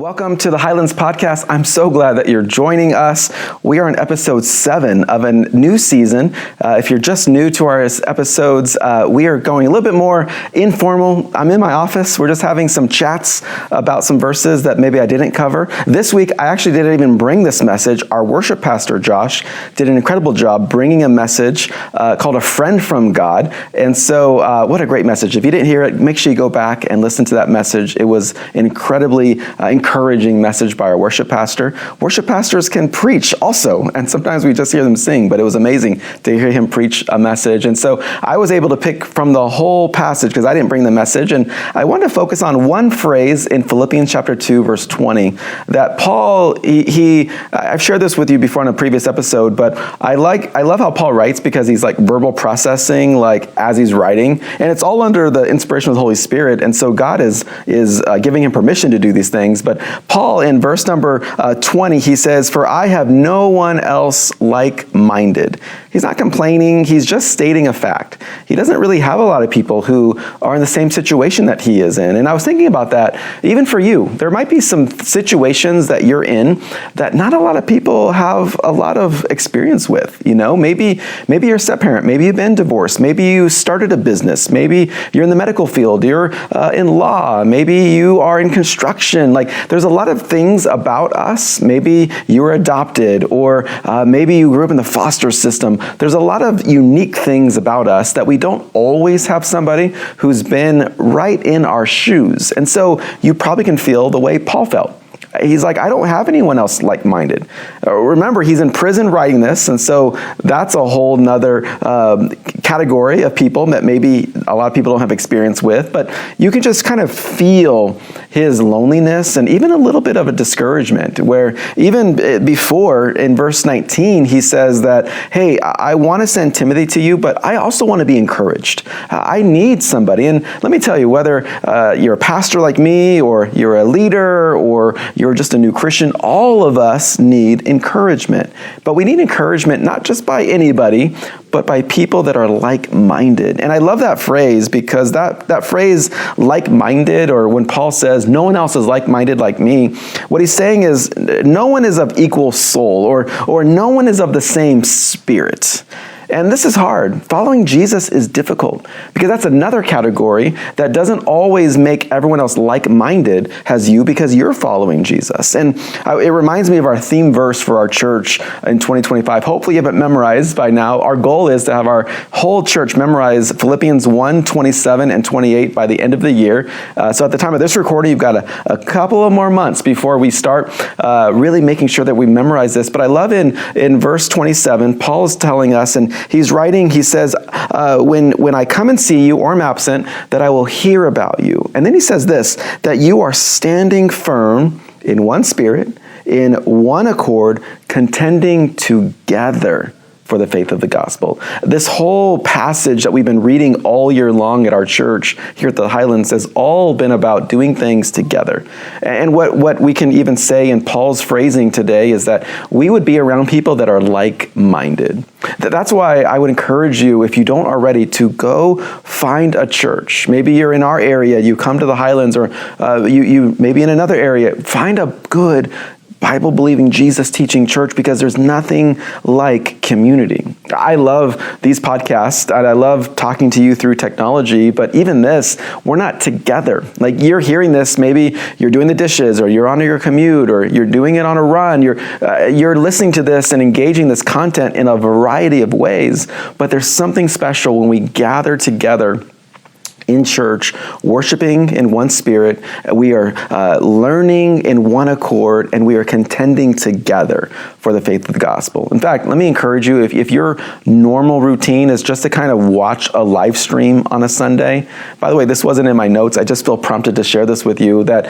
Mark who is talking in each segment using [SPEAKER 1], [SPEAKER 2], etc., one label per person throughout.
[SPEAKER 1] Welcome to the Highlands Podcast. I'm so glad that you're joining us. We are in episode 7 of a new season. If you're just new to our episodes, we are going a little bit more informal. I'm in my office. We're just having some chats about some verses that maybe I didn't cover. This week, I actually didn't even bring this message. Our worship pastor, Josh, did an incredible job bringing a message called A Friend from God. And so what a great message. If you didn't hear it, make sure you go back and listen to that message. It was incredibly encouraging message by our worship pastor. Worship pastors can preach also, and sometimes we just hear them sing, but it was amazing to hear him preach a message. And so I was able to pick from the whole passage because I didn't bring the message, and I wanted to focus on one phrase in Philippians chapter 2, verse 20, that Paul, I've shared this with you before in a previous episode, but I love how Paul writes because he's like verbal processing, like as he's writing, and it's all under the inspiration of the Holy Spirit, and so God is giving him permission to do these things. But Paul, in verse number 20, he says, "For I have no one else like-minded." He's not complaining. He's just stating a fact. He doesn't really have a lot of people who are in the same situation that he is in. And I was thinking about that, even for you. There might be some situations that you're in that not a lot of people have a lot of experience with. You know, maybe you're a step parent. Maybe you've been divorced. Maybe you started a business. Maybe you're in the medical field. You're in law. Maybe you are in construction. Like, there's a lot of things about us. Maybe you were adopted, or maybe you grew up in the foster system. There's a lot of unique things about us that we don't always have somebody who's been right in our shoes. And so you probably can feel the way Paul felt. He's like, I don't have anyone else like-minded. Remember, he's in prison writing this, and so that's a whole nother category of people that maybe a lot of people don't have experience with, but you can just kind of feel his loneliness and even a little bit of a discouragement, where even before, in verse 19, he says that, hey, I want to send Timothy to you, but I also want to be encouraged. I need somebody. And let me tell you, whether you're a pastor like me, or you're a leader, or you're just a new Christian, all of us need encouragement. But we need encouragement not just by anybody, but by people that are like-minded. And I love that phrase, because that phrase, like-minded, or when Paul says, no one else is like-minded like me, what he's saying is no one is of equal soul, or no one is of the same spirit. And this is hard. Following Jesus is difficult, because that's another category that doesn't always make everyone else like-minded as you, because you're following Jesus. And it reminds me of our theme verse for our church in 2025. Hopefully you have it memorized by now. Our goal is to have our whole church memorize Philippians 1, 27 and 28 by the end of the year. So at the time of this recording, you've got a couple of more months before we start really making sure that we memorize this. But I love in verse 27, Paul is telling us, and he's writing, he says, when I come and see you, or am absent, that I will hear about you. And then he says this, that you are standing firm in one spirit, in one accord, contending together for the faith of the gospel. This whole passage that we've been reading all year long at our church here at the Highlands has all been about doing things together. And what we can even say in Paul's phrasing today is that we would be around people that are like-minded. That's why I would encourage you, if you don't already, to go find a church. Maybe you're in our area, you come to the Highlands, or you maybe in another area. Find a good Bible-believing, Jesus-teaching church, because there's nothing like community. I love these podcasts, and I love talking to you through technology, but even this, we're not together. Like, you're hearing this, maybe you're doing the dishes, or you're on your commute, or you're doing it on a run. You're listening to this and engaging this content in a variety of ways, but there's something special when we gather together in church, worshiping in one spirit. We are learning in one accord, and we are contending together for the faith of the gospel. In fact, let me encourage you, if your normal routine is just to kind of watch a live stream on a Sunday, by the way, this wasn't in my notes, I just feel prompted to share this with you, that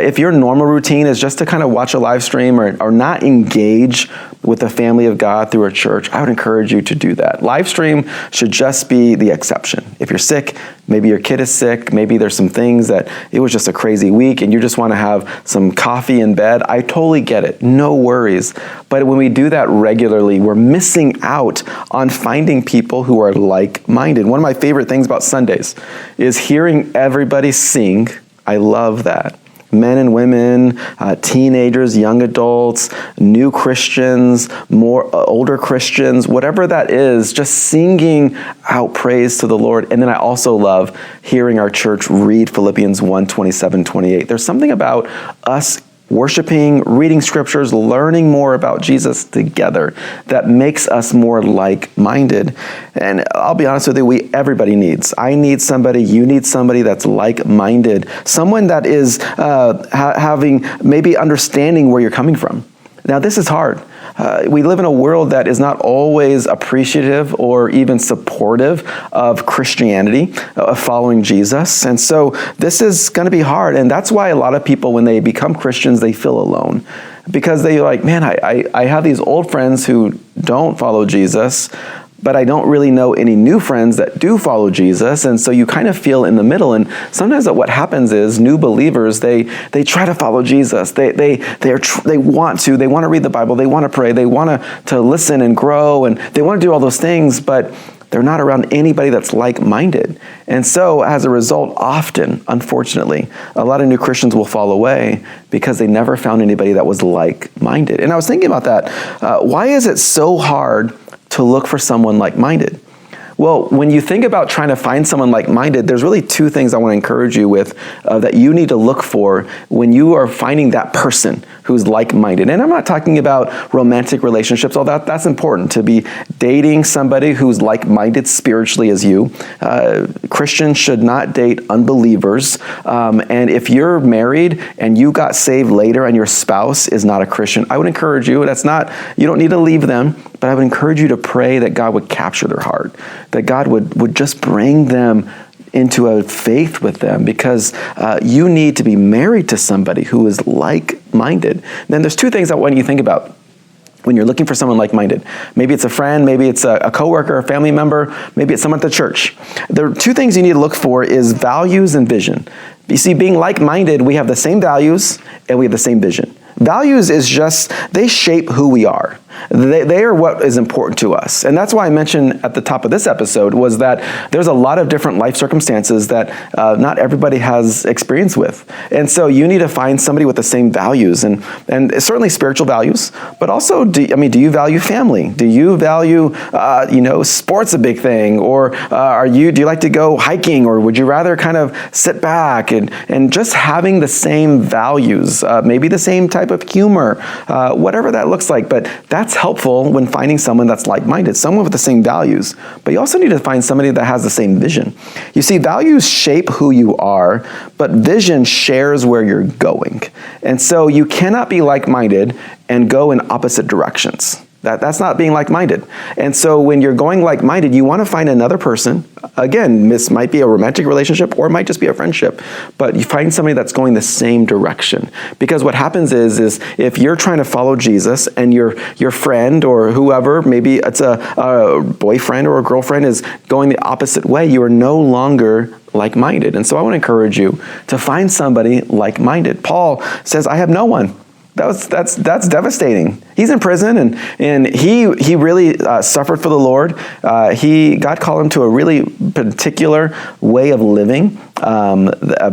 [SPEAKER 1] if your normal routine is just to kind of watch a live stream, or not engage with the family of God through a church, I would encourage you to do that. Live stream should just be the exception. If you're sick, maybe your kid is sick, maybe there's some things that it was just a crazy week and you just want to have some coffee in bed, I totally get it. No worries. But when we do that regularly, we're missing out on finding people who are like-minded. One of my favorite things about Sundays is hearing everybody sing. I love that. men and women, teenagers, young adults, new Christians, more older Christians, whatever that is, just singing out praise to the Lord. And then I also love hearing our church read Philippians 1:27-28. There's something about us worshiping, reading scriptures, learning more about Jesus together that makes us more like-minded. And I'll be honest with you, everybody needs. I need somebody, you need somebody that's like-minded, someone that is having maybe understanding where you're coming from. Now, this is hard. We live in a world that is not always appreciative or even supportive of Christianity, of following Jesus. And so this is going to be hard. And that's why a lot of people, when they become Christians, they feel alone. Because they're like, man, I have these old friends who don't follow Jesus, but I don't really know any new friends that do follow Jesus. And so you kind of feel in the middle. And sometimes what happens is new believers, they try to follow Jesus. They want to read the Bible. They want to pray. They want to listen and grow. And they want to do all those things, but they're not around anybody that's like-minded. And so as a result, often, unfortunately, a lot of new Christians will fall away because they never found anybody that was like-minded. And I was thinking about that. Why is it so hard to look for someone like-minded? Well, when you think about trying to find someone like-minded, there's really two things I want to encourage you with that you need to look for when you are finding that person who's like-minded. And I'm not talking about romantic relationships, although that's important, to be dating somebody who's like-minded spiritually as you. Christians should not date unbelievers. And if you're married and you got saved later and your spouse is not a Christian, I would encourage you, you don't need to leave them, but I would encourage you to pray that God would capture their heart, that God would just bring them into a faith with them, because you need to be married to somebody who is like-minded. Then there's two things I want you to think about when you're looking for someone like-minded. Maybe it's a friend, maybe it's a coworker, a family member, maybe it's someone at the church. There are two things you need to look for is values and vision. You see, being like-minded, we have the same values and we have the same vision. Values is just, they shape who we are. They are what is important to us. And that's why I mentioned at the top of this episode was that there's a lot of different life circumstances that not everybody has experience with. And so you need to find somebody with the same values and certainly spiritual values, but also, do you value family? Do you value, sports a big thing? Or do you like to go hiking? Or would you rather kind of sit back and just having the same values, maybe the same type of humor, whatever that looks like. But that's helpful when finding someone that's like-minded, someone with the same values. But you also need to find somebody that has the same vision. You see, values shape who you are, but vision shares where you're going. And so you cannot be like-minded and go in opposite directions. That's not being like-minded. And so when you're going like-minded, you want to find another person. Again, this might be a romantic relationship or it might just be a friendship, but you find somebody that's going the same direction. Because what happens is if you're trying to follow Jesus and your friend or whoever, maybe it's a boyfriend or a girlfriend, is going the opposite way, you are no longer like-minded. And so I want to encourage you to find somebody like-minded. Paul says, I have no one. That's devastating. He's in prison and he really suffered for the Lord. God called him to a really particular way of living,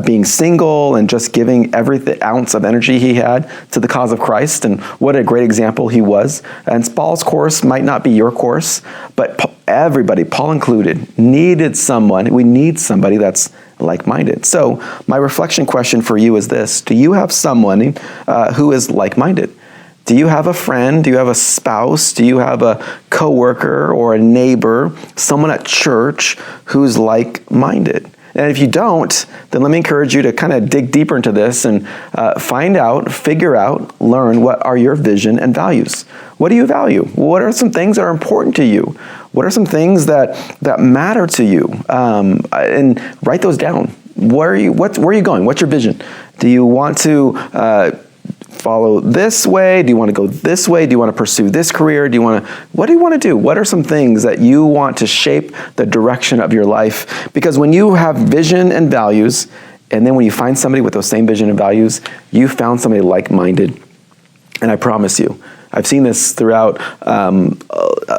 [SPEAKER 1] being single and just giving every ounce of energy he had to the cause of Christ. And what a great example he was. And Paul's course might not be your course, but everybody, Paul included, needed someone. We need somebody that's like-minded. So my reflection question for you is this: do you have someone who is like-minded? Do you have a friend? Do you have a spouse? Do you have a coworker or a neighbor, someone at church who's like-minded? And if you don't, then let me encourage you to kind of dig deeper into this and find out, figure out, learn what are your vision and values. What do you value? What are some things that are important to you? What are some things that matter to you? And write those down. Where are you going? What's your vision? Do you want to follow this way? Do you want to go this way? Do you want to pursue this career? What do you want to do? What are some things that you want to shape the direction of your life? Because when you have vision and values, and then when you find somebody with those same vision and values, you found somebody like-minded. And I promise you, I've seen this throughout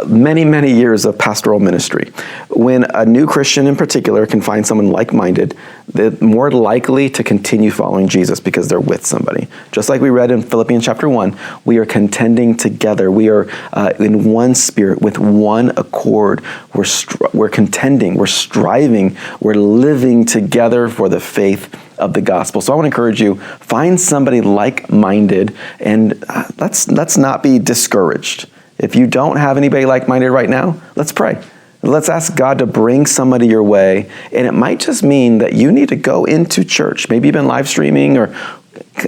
[SPEAKER 1] many, many years of pastoral ministry. When a new Christian in particular can find someone like-minded, they're more likely to continue following Jesus because they're with somebody. Just like we read in Philippians chapter 1, we are contending together. We are in one spirit, with one accord. We're contending, we're striving, we're living together for the faith of the gospel. So I want to encourage you, find somebody like-minded, and let's not be discouraged. If you don't have anybody like-minded right now, let's pray. Let's ask God to bring somebody your way, and it might just mean that you need to go into church. Maybe you've been live streaming or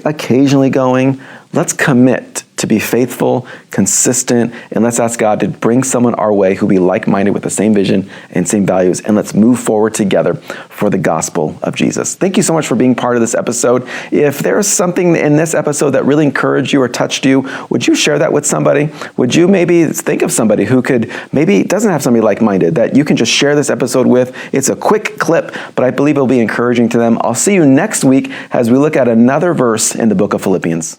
[SPEAKER 1] occasionally going. Let's commit to be faithful, consistent, and let's ask God to bring someone our way who be like-minded with the same vision and same values, and let's move forward together for the gospel of Jesus. Thank you so much for being part of this episode. If there's something in this episode that really encouraged you or touched you, would you share that with somebody? Would you maybe think of somebody who maybe doesn't have somebody like-minded that you can just share this episode with? It's a quick clip, but I believe it'll be encouraging to them. I'll see you next week as we look at another verse in the book of Philippians.